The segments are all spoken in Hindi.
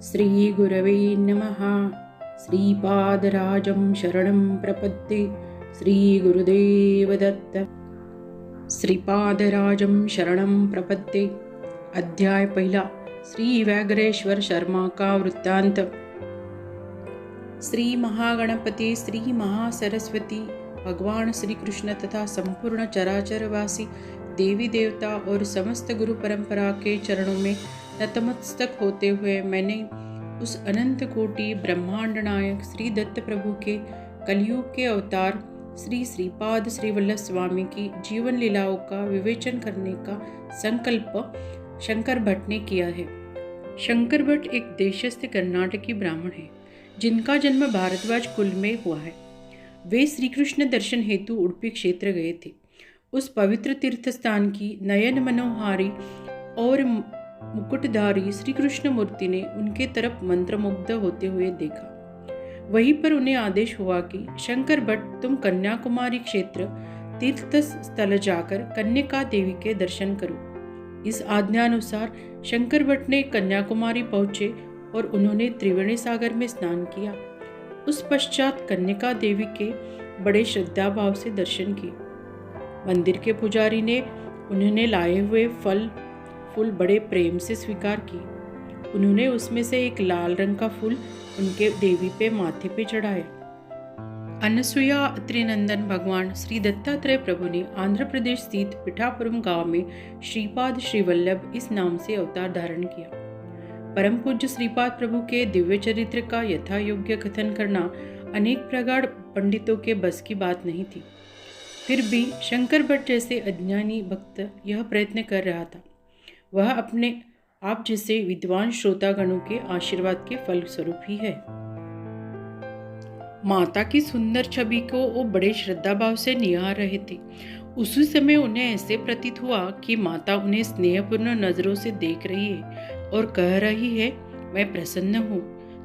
श्रीगुरवे नमः। श्रीपादराजं शरणं प्रपद्ये। श्रीगुरुदेव दत्त। श्रीपादराजं शरणं प्रपद्ये। अध्याय पहिला। श्री व्याघ्रेश्वर शर्मा का वृत्तांत। श्री महागणपति, श्री महासरस्वती, भगवान श्री कृष्ण तथा संपूर्ण चराचरवासी देवी देवता और समस्त गुरु परंपरा के चरणों में नतमस्तक होते हुए मैंने उस अनंत कोटि ब्रह्मांड नायक श्री दत्त प्रभु के कलयुग के अवतार श्री श्रीपाद श्री वल्लभ स्वामी की जीवन लीलाओं का विवेचन करने का संकल्प शंकर भट्ट ने किया है। शंकर भट्ट एक देशस्थ कर्नाटकी ब्राह्मण है जिनका जन्म भारद्वाज कुल में हुआ है। वे श्री कृष्ण दर्शन हेतु उडुपी क्षेत्र गए थे। उस पवित्र तीर्थ स्थान की नयन मनोहारी और मुकुटधारी श्री कृष्ण मूर्ति ने उनके तरफ मंत्रमुग्ध होते हुए देखा। वहीं पर उन्हें आदेश हुआ कि शंकर भट्ट, तुम कन्याकुमारी क्षेत्र तीर्थ स्थल जाकर कन्यका देवी के दर्शन करो। इस आज्ञानुसार शंकर भट्ट ने कन्याकुमारी पहुंचे और उन्होंने त्रिवेणी सागर में स्नान किया। उस पश्चात कन्यका देवी के बड़े श्रद्धा भाव से दर्शन किए। मंदिर के पुजारी ने उन्होंने लाए हुए फल फूल बड़े प्रेम से स्वीकार किए। उन्होंने उसमें से एक लाल रंग का फूल उनके देवी पे माथे पे चढ़ाया। अनसुया त्रिनंदन भगवान श्री दत्तात्रेय प्रभु ने आंध्र प्रदेश स्थित पिठापुरम गांव में श्रीपाद श्री वल्लभ इस नाम से अवतार धारण किया। परम पूज्य श्रीपाद प्रभु के दिव्य चरित्र का यथा योग्य कथन करना अनेक प्रगाढ़ पंडितों के बस की बात नहीं थी। फिर भी शंकर भट्ट जैसे अज्ञानी भक्त यह प्रयत्न कर रहा था। वह अपने आप जैसे विद्वान श्रोतागणों के आशीर्वाद के फलस्वरूप ही है। माता की सुंदर छवि को वो बड़े श्रद्धा भाव से निहार रहे थे। उसी समय उन्हें ऐसे प्रतीत हुआ कि माता उन्हें स्नेहपूर्ण नजरों से देख रही है और कह रही है, मैं प्रसन्न हूँ।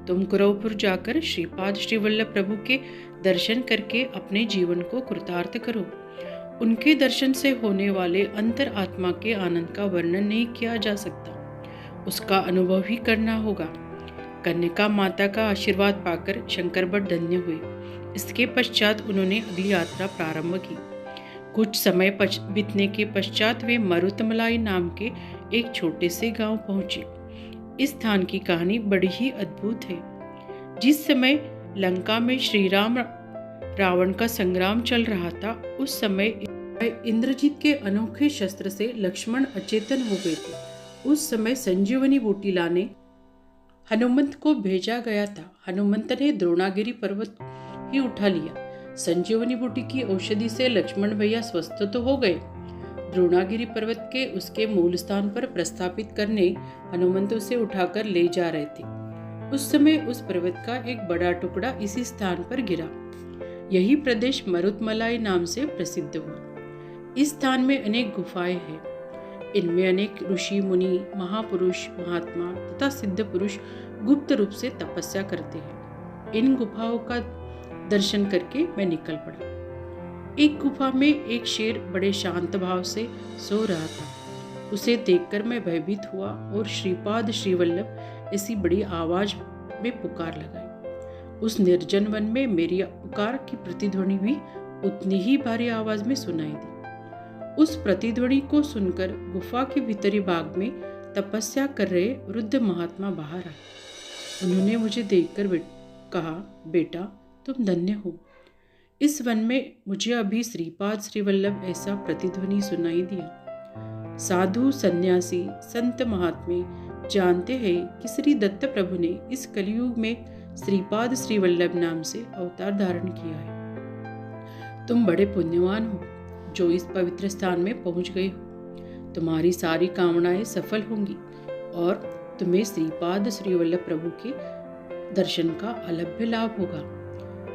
तुम कुरवपुर जाकर श्रीपाद श्री वल्लभ प्रभु के दर्शन करके अपने जीवन को कृतार्थ करो। उनके दर्शन से होने वाले अंतर आत्मा के आनंद का वर्णन नहीं किया जा सकता, उसका अनुभव ही करना होगा। कन्यका माता का आशीर्वाद पाकर शंकर भट्ट धन्य हुए। इसके पश्चात उन्होंने अगली यात्रा प्रारंभ की। कुछ समय बीतने के पश्चात वे मरुतमलाई नाम के एक छोटे से गांव पहुंचे। इस स्थान की कहानी बड़ी ही अद्भुत है। जिस समय लंका में श्री राम रावण का संग्राम चल रहा था, उस समय इंद्रजीत के अनोखे शस्त्र से लक्ष्मण अचेतन हो गए थे। उस समय संजीवनी बूटी लाने हनुमंत को भेजा गया था। हनुमंत ने द्रोणागिरी पर्वत ही उठा लिया। संजीवनी बूटी की औषधि से लक्ष्मण भैया स्वस्थ तो हो गए। द्रोणागिरी पर्वत के उसके मूल स्थान पर प्रस्थापित करने हनुमंत उसे उठाकर ले जा रहे थे। उस समय उस पर्वत का एक बड़ा टुकड़ा इसी स्थान पर गिरा। यही प्रदेश मरुतमलाई नाम से प्रसिद्ध हुआ। इस स्थान में अनेक गुफाएं हैं। इनमें अनेक ऋषि मुनि, महापुरुष, महात्मा तथा सिद्ध पुरुष गुप्त रूप से तपस्या करते हैं। इन गुफाओं का दर्शन करके मैं निकल पड़ा। एक गुफा में एक शेर बड़े शांत भाव से सो रहा था। उसे देखकर मैं भयभीत हुआ और श्रीपाद श्री वल्लभ ऐसी बड़ी आवाज में पुकार लगाई। उस निर्जन वन में मेरी पुकार की प्रतिध्वनि भी उतनी ही भारी आवाज में सुनाई दी। उस प्रतिध्वनि को सुनकर गुफा के भीतरी भाग में तपस्या कर रहे वृद्ध महात्मा बाहर आए। उन्होंने मुझे देखकर कहा, बेटा तुम धन्य हो। इस वन में मुझे अभी श्रीपाद श्री वल्लभ ऐसा प्रतिध्वनि सुनाई दिया। साधु, सन्यासी, संत, महात्मे जानते हैं कि श्री दत्त प्रभु ने इस कलयुग में श्रीपाद श्री वल्लभ नाम से अवतार धारण किया है। तुम बड़े पुण्यवान हो जो इस पवित्र स्थान में पहुंच गए हो। तुम्हारी सारी कामनाएं सफल होंगी और तुम्हें श्रीपाद श्री वल्लभ प्रभु के दर्शन का अलभ्य लाभ होगा।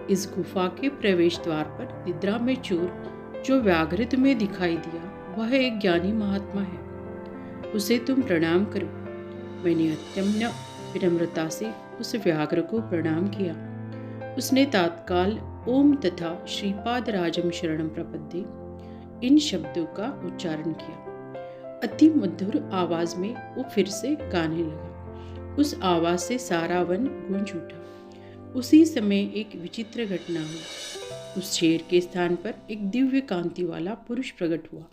इस गुफा के प्रवेश द्वार पर निद्रा में चूर जो व्याघ्र तुम्हें दिखाई दिया, वह एक ज्ञानी महात्मा है। उसे तुम प्रणाम करो। मैंने अत्यम्य विनम्रता से उस व्याघ्र को प्रणाम किया। उसने तत्काल ओम तथा श्रीपाद राजम शरणम प्रपद्ये इन शब्दों का उच्चारण किया। अति मधुर आवाज में वो फिर से गाने लगा। उस आवाज से सारा वन गूंज उठा। उसी समय एक विचित्र घटना हुई। उस शेर के स्थान पर एक दिव्य कांति वाला पुरुष प्रकट हुआ।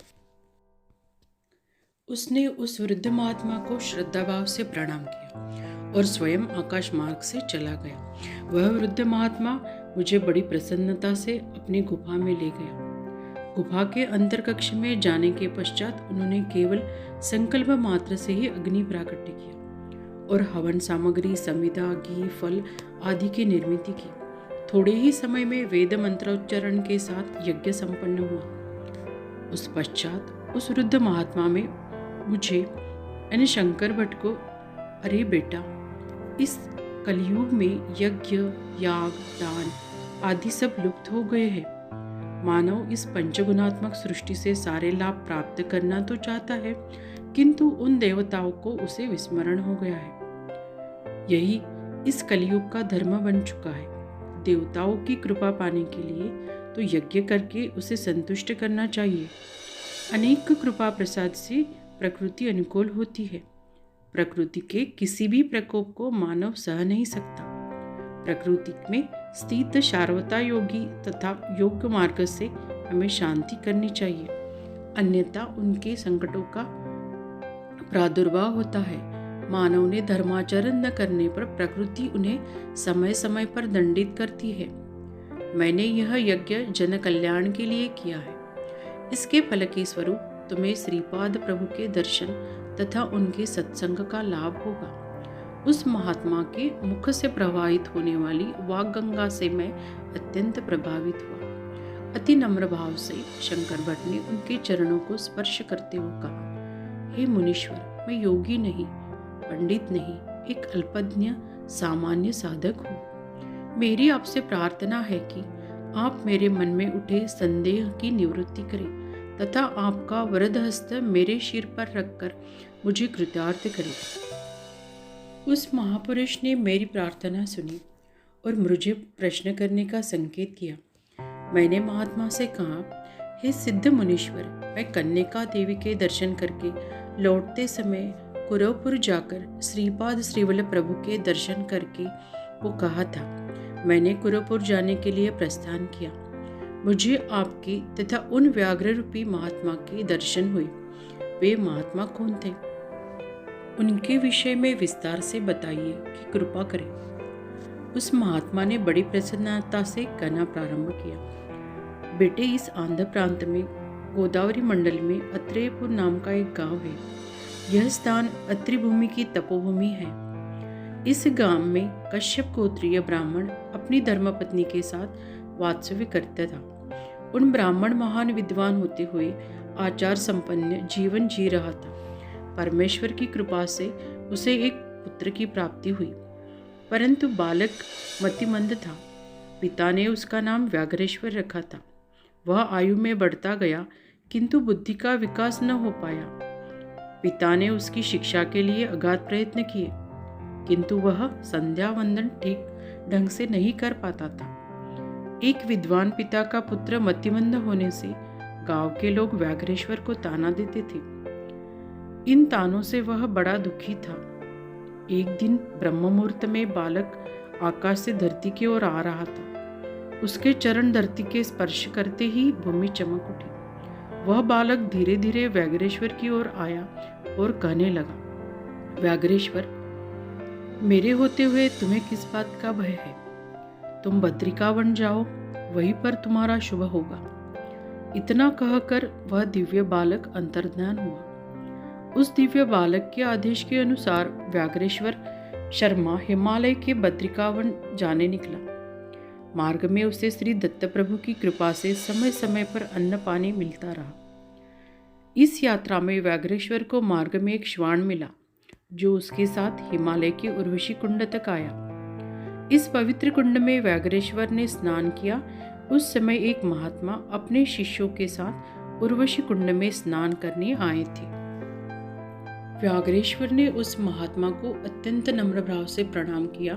उसने उस वृद्ध महात्मा को श्रद्धाभाव से प्रणाम किया और स्वयं आकाश मार्ग से चला गया। वह वृद्ध महात्मा मुझे बड़ी प्रसन्नता से अपनी गुफा में ले गया। गुफा के अंतर कक्ष में जाने के पश्चात उन्होंने केवल संकल्प मात्र से ही अग्नि प्राकट्य किया और हवन सामग्री, समिधा, घी, फल आदि की निर्मित की। थोड़े ही समय में वेद मंत्रोच्चारण के साथ यज्ञ संपन्न हुआ। उस पश्चात उस वृद्ध महात्मा में मुझे यानी शंकर भट्ट को, अरे बेटा, इस कलयुग में यज्ञ, याग, दान आदि सब लुप्त हो गए हैं। मानव इस पंचगुणात्मक सृष्टि से सारे लाभ प्राप्त करना तो चाहता है, किंतु उन देवताओं को उसे विस्मरण हो गया है। यही इस कलयुग का धर्म बन चुका है। देवताओं की कृपा पाने के लिए तो यज्ञ करके उसे संतुष्ट करना चाहिए। अनेक कृपा प्रसाद से प्रकृति अनुकूल होती है। प्रकृति के किसी भी प्रकोप को मानव सह नहीं सकता। प्रकृति में स्थित शार्वता योगी तथा योग्य मार्ग से हमें शांति करनी चाहिए, अन्यथा उनके संकटों का प्रादुर्भाव होता है। मानव ने धर्माचरण न करने पर प्रकृति उन्हें समय समय पर दंडित करती है। मैंने यह यज्ञ जन कल्याण के लिए किया है। इसके फल के स्वरूप तुम्हें श्रीपाद प्रभु के दर्शन तथा उनके सत्संग का लाभ होगा। उस महात्मा के मुख से प्रवाहित होने वाली वाग गंगा से मैं अत्यंत प्रभावित हुआ। अति नम्र भाव से शंकर भट्ट ने उनके चरणों को स्पर्श करते हुए कहा, हे मुनीश्वर, मैं योगी नहीं, पंडित नहीं, एक अल्पज्ञ सामान्य साधक हूँ। मेरी आपसे प्रार्थना है कि आप मेरे मन में उठे संदेह की निवृत्ति करें तथा आपका वरद हस्त मेरे सिर पर रखकर मुझे कृतार्थ करें। उस महापुरुष ने मेरी प्रार्थना सुनी और मुझे प्रश्न करने का संकेत किया। मैंने महात्मा से कहा, हे सिद्ध मुनीश्वर, मैं कन्निका देवी के दर्शन करके लौटते समय कुरवपुर जाकर श्रीपाद श्रीवल्लभ प्रभु के दर्शन करके वो कहा था। मैंने कुरवपुर जाने के लिए प्रस्थान किया। मुझे आपके तथा उन व्याघ्र रूपी महात्मा के दर्शन हुए। वे महात्मा कौन थे? उनके विषय में विस्तार से बताइए कि कृपा करें। उस महात्मा ने बड़ी प्रसन्नता से कहना प्रारंभ किया, बेटे, इस आंध्र प्रांत में गोदावरी मंडल में अत्रेयपुर नाम का एक गांव है। यह स्थान अत्रि भूमि की तपोभूमि है। इस गांव में कश्यप गोत्रीय ब्राह्मण अपनी धर्मपत्नी के साथ वास्तव्य करता था। उन ब्राह्मण महान विद्वान होते हुए आचार संपन्न जीवन जी रहा था। परमेश्वर की कृपा से उसे एक पुत्र की प्राप्ति हुई, परंतु बालक मतिमंद था। पिता ने उसका नाम व्याघ्रेश्वर रखा था। वह आयु में बढ़ता गया, किंतु बुद्धि का विकास न हो पाया। पिता ने उसकी शिक्षा के लिए अगाध प्रयत्न किए, किंतु वह संध्या वंदन ठीक ढंग से नहीं कर पाता था। एक विद्वान पिता का पुत्र मतिमंद होने से गांव के लोग व्याघ्रेश्वर को ताना देते थे। इन तानों से वह बड़ा दुखी था। एक दिन ब्रह्म मुहूर्त में बालक आकाश से धरती की ओर आ रहा था। उसके चरण धरती के स्पर्श करते ही भूमि चमक उठी। वह बालक धीरे धीरे व्याघ्रेश्वर की ओर आया और कहने लगा, व्याघ्रेश्वर, मेरे होते हुए तुम्हें किस बात का भय है? तुम बद्रिका वन जाओ, वहीं पर तुम्हारा शुभ होगा। इतना कहकर वह दिव्य बालक अंतर्ध्यान हुआ। उस दिव्य बालक के आदेश के अनुसार व्याघ्रेश्वर शर्मा हिमालय के बद्रिकावन जाने निकला। मार्ग में उसे श्री दत्त प्रभु की कृपा से समय समय पर अन्न पानी मिलता रहा। इस यात्रा में व्याघ्रेश्वर को मार्ग में एक श्वान मिला, जो उसके साथ हिमालय के उर्वशी कुंड तक आया। इस पवित्र कुंड में व्याघ्रेश्वर ने स्नान किया। उस समय एक महात्मा अपने शिष्यों के साथ उर्वशी कुंड में स्नान करने आए थे। व्याघ्रेश्वर ने उस महात्मा को अत्यंत नम्र भाव से प्रणाम किया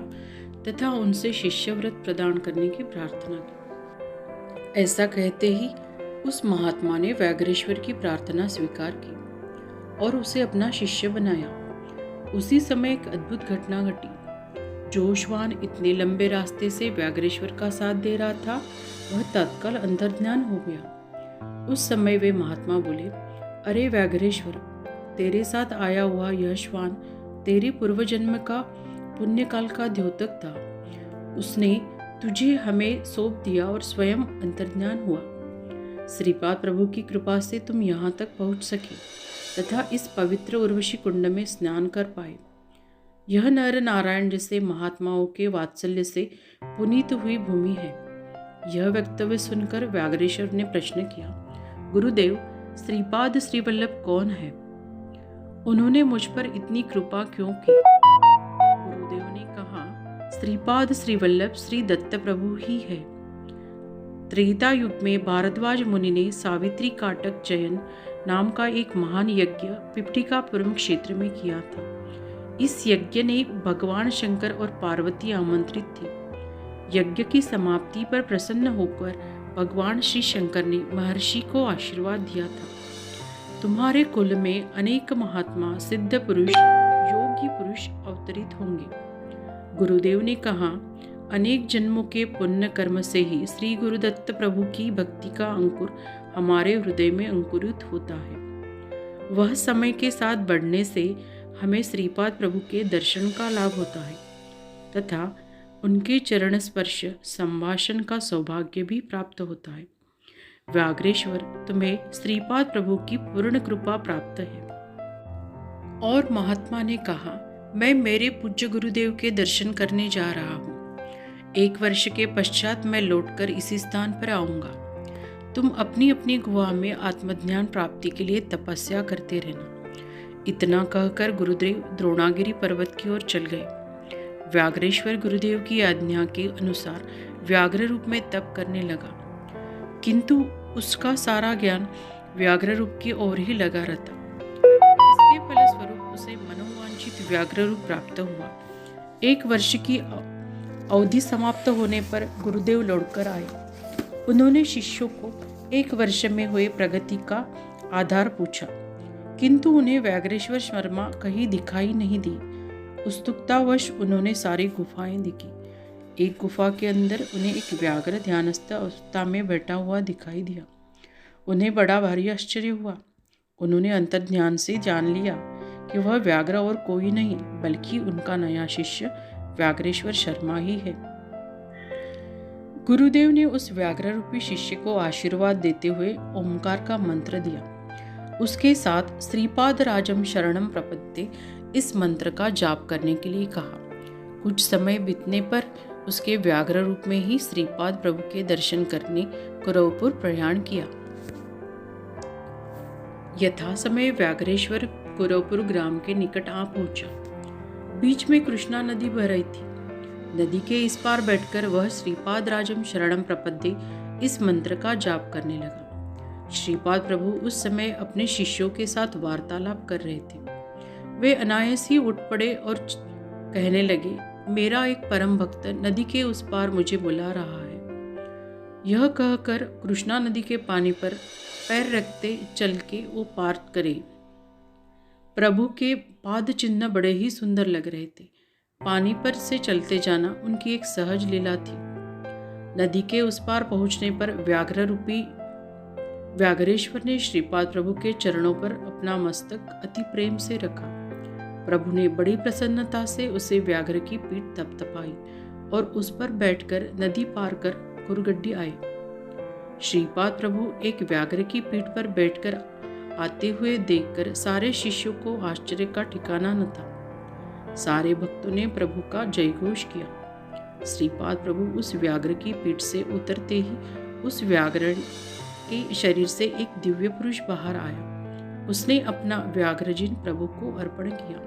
तथा उनसे शिष्यव्रत प्रदान करने की प्रार्थना की। ऐसा कहते ही उस महात्मा ने व्याघ्रेश्वर की प्रार्थना स्वीकार की और उसे अपना शिष्य बनाया। उसी समय एक अद्भुत घटना घटी। जो श्वान इतने लंबे रास्ते से व्याघ्रेश्वर का साथ दे रहा था, वह तत्काल अंतर्ध्यान हो गया। उस समय वे महात्मा बोले, अरे व्याघ्रेश्वर, तेरे साथ आया हुआ यह श्वान तेरे पूर्व जन्म का पुण्यकाल का द्योतक था। उसने तुझे हमें सौंप दिया और स्वयं अंतर्ध्यान हुआ। श्रीपाद प्रभु की कृपा से तुम यहाँ तक पहुँच सके तथा इस पवित्र उर्वशी कुंड में स्नान कर पाए। यह नर नारायण जैसे महात्माओं के वात्सल्य से पुनीत हुई भूमि है। यह वक्तव्य सुनकर व्याघ्रेश्वर ने प्रश्न किया, गुरुदेव, श्रीपाद श्रीवल्लभ कौन है? उन्होंने मुझ पर इतनी कृपा क्यों की? गुरुदेव ने कहा, श्रीपाद श्रीवल्लभ श्री दत्त प्रभु ही है। त्रेता युग में भारद्वाज मुनि ने सावित्री काटक चयन नाम का एक महान यज्ञ पिपटिकापुरम क्षेत्र में किया था। इस यज्ञ ने भगवान शंकर और पार्वती आमंत्रित थे। यज्ञ की समाप्ति पर प्रसन्न होकर भगवान श्री शंकर ने महर्षि को आशीर्वाद दिया था, तुम्हारे कुल में अनेक महात्मा, सिद्ध पुरुष, योगी पुरुष अवतरित होंगे। गुरुदेव ने कहा, अनेक जन्मों के पुण्य कर्म से ही श्री गुरुदत्त प्रभु की भक्ति का अंकुर हमारे हृदय में अंकुरित होता है। वह समय के साथ बढ़ने से हमें श्रीपाद प्रभु के दर्शन का लाभ होता है तथा उनके चरण स्पर्श संभाषण का सौभाग्य भी प्राप्त होता है। व्याघ्रेश्वर, तुम्हें श्रीपाद प्रभु की पूर्ण कृपा प्राप्त है। और महात्मा ने कहा, मैं मेरे पूज्य गुरुदेव के दर्शन करने जा रहा हूँ। 1 वर्ष के पश्चात मैं लौटकर इसी स्थान पर आऊँगा। तुम अपनी अपनी गुहा में आत्मज्ञान प्राप्ति के लिए तपस्या करते रहना। इतना कहकर गुरुदेव द्रोणागिरी पर्वत की ओर चल गए। व्याघ्रेश्वर गुरुदेव की आज्ञा के अनुसार व्याघ्र रूप में तप करने लगा, किंतु उसका सारा ज्ञान व्याघ्र रूप की ओर ही लगा रहता। इसके फलस्वरूप उसे मनोवांछित व्याघ्र रूप प्राप्त हुआ। 1 वर्ष की अवधि समाप्त होने पर गुरुदेव लौटकर आए। उन्होंने शिष्यों को 1 वर्ष में हुए प्रगति का आधार पूछा, किंतु उन्हें व्याघ्रेश्वर शर्मा कहीं दिखाई नहीं दी। उत्सुकतावश उन्होंने सारी गुफाएं देखी। एक गुफा के अंदर उन्हें एक व्याघ्र ध्यानस्थ अवस्था में बैठा हुआ दिखाई दिया। उन्हें बड़ा भारी आश्चर्य हुआ। उन्होंने अंतर्ध्यान से जान लिया कि वह व्याघ्र और कोई नहीं बल्कि उनका नया शिष्य व्याघ्रेश्वर शर्मा ही है। गुरुदेव ने उस व्याघ्र रूपी शिष्य को आशीर्वाद देते हुए ओमकार का मंत्र दिया। उसके साथ श्रीपाद राजम शरणम प्रपद्ये इस मंत्र का जाप करने के लिए कहा। कुछ समय बीतने पर उसके व्याघ्र रूप में ही श्रीपाद प्रभु के दर्शन करने कुरवपुर प्रयाण किया। यथा समय व्याघ्रेश्वर कुरवपुर ग्राम के निकट आ पहुंचा। बीच में कृष्णा नदी बह रही थी। नदी के इस पार बैठकर वह श्रीपाद राजम शरणम प्रपद्ये इस मंत्र का जाप करने लगा। श्रीपाद प्रभु उस समय अपने शिष्यों के साथ वार्तालाप कर रहे थे। वे अनायास ही उठ पड़े और कहने लगे, मेरा एक परम भक्त नदी के उस पार मुझे बुला रहा है। यह कहकर कृष्णा नदी के पानी पर पैर रखते चल के वो पार करे। प्रभु के पाद चिन्ह बड़े ही सुंदर लग रहे थे। पानी पर से चलते जाना उनकी एक सहज लीला थी। नदी के उस पार पहुंचने पर व्याघ्र रूपी व्याघ्रेश्वर ने श्रीपाद प्रभु के चरणों पर अपना मस्तक अति प्रेम से रखा। प्रभु ने बड़ी प्रसन्नता से उसे व्याघ्र की पीठ थपथपाई और उस पर बैठकर नदी पार कर कुरगड्डी आए। श्रीपाद प्रभु एक व्याघ्र की पीठ पर बैठकर आते हुए देखकर सारे शिष्यों को आश्चर्य का ठिकाना न था। सारे भक्तों ने प्रभु का जयघोष किया। श्रीपाद प्रभु उस व्याघ्र की पीठ से उतरते ही उस व्याघ्र के शरीर से एक दिव्य पुरुष बाहर आया। उसने अपना व्याघ्रजिन प्रभु को अर्पण किया।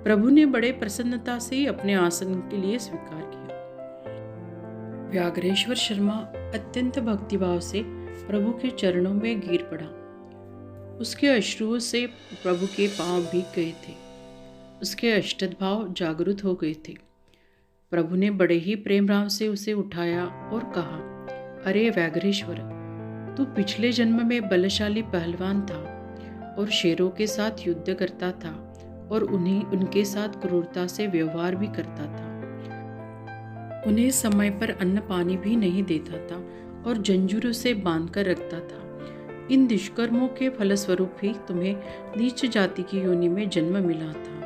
प्रभु ने बड़े प्रसन्नता से अपने आसन के लिए स्वीकार किया। व्याघ्रेश्वर शर्मा अत्यंत भक्तिभाव से प्रभु के चरणों में गिर पड़ा। उसके अश्रुओं से प्रभु के पांव भीग गए थे। उसके अष्टद भाव जागृत हो गए थे। प्रभु ने बड़े ही प्रेम भाव से उसे उठाया और कहा, अरे व्याघ्रेश्वर, तू पिछले जन्म में बलशाली पहलवान था और शेरों के साथ युद्ध करता था और उन्हें उनके साथ क्रूरता से व्यवहार भी करता था। उन्हें समय पर अन्न पानी भी नहीं देता था और जंजीरों से बांधकर रखता था। इन दुष्कर्मों के फलस्वरूप ही तुम्हें नीच जाति की योनि में जन्म मिला था।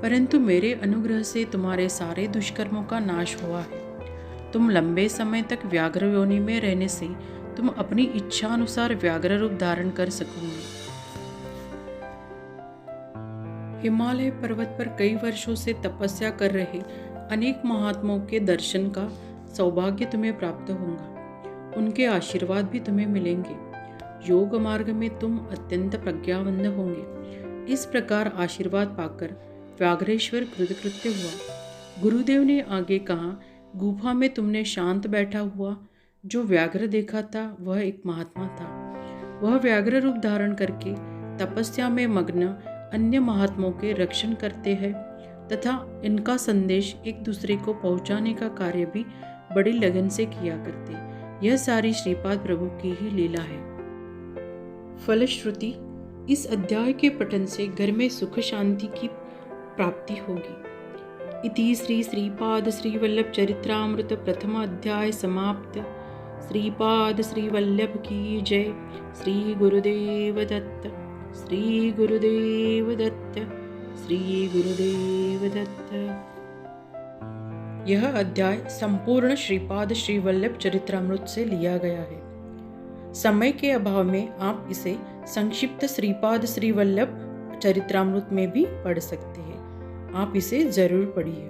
परंतु मेरे अनुग्रह से तुम्हारे सारे दुष्कर्मों का नाश हुआ है। तुम लंबे समय तक व्याघ्र योनि में रहने से तुम अपनी इच्छा अनुसार व्याघ्र रूप धारण कर सकोगे। हिमालय पर्वत पर कई वर्षों से तपस्या कर रहे अनेक महात्माओं के दर्शन का सौभाग्य तुम्हें प्राप्त होगा। उनके आशीर्वाद भी तुम्हें मिलेंगे। योग मार्ग में तुम अत्यंत प्रज्ञावंत होंगे। इस प्रकार आशीर्वाद पाकर व्याघ्रेश्वर कृतकृत्य हुआ। गुरुदेव ने आगे कहा, गुफा में तुमने शांत बैठा हुआ जो व्याघ्र देखा था वह एक महात्मा था। वह व्याघ्र रूप धारण करके तपस्या में मग्न अन्य महात्माओं के रक्षण करते हैं तथा इनका संदेश एक दूसरे को पहुंचाने का कार्य भी बड़ी लगन से किया करते। यह सारी श्रीपाद प्रभु की ही लीला है। फलश्रुति, इस अध्याय के पठन से घर में सुख शांति की प्राप्ति होगी। इति श्री श्रीपाद श्री वल्लभ चरित्रामृत प्रथम अध्याय समाप्त। श्रीपाद श्री वल्लभ की जय। श्री गुरुदेव दत्त। श्री गुरुदेव दत्त। श्री गुरुदेव दत्त। यह अध्याय संपूर्ण श्रीपाद श्री वल्लभ चरित्रामृत से लिया गया है। समय के अभाव में आप इसे संक्षिप्त श्रीपाद श्री वल्लभ चरित्रामृत में भी पढ़ सकते हैं। आप इसे जरूर पढ़िए।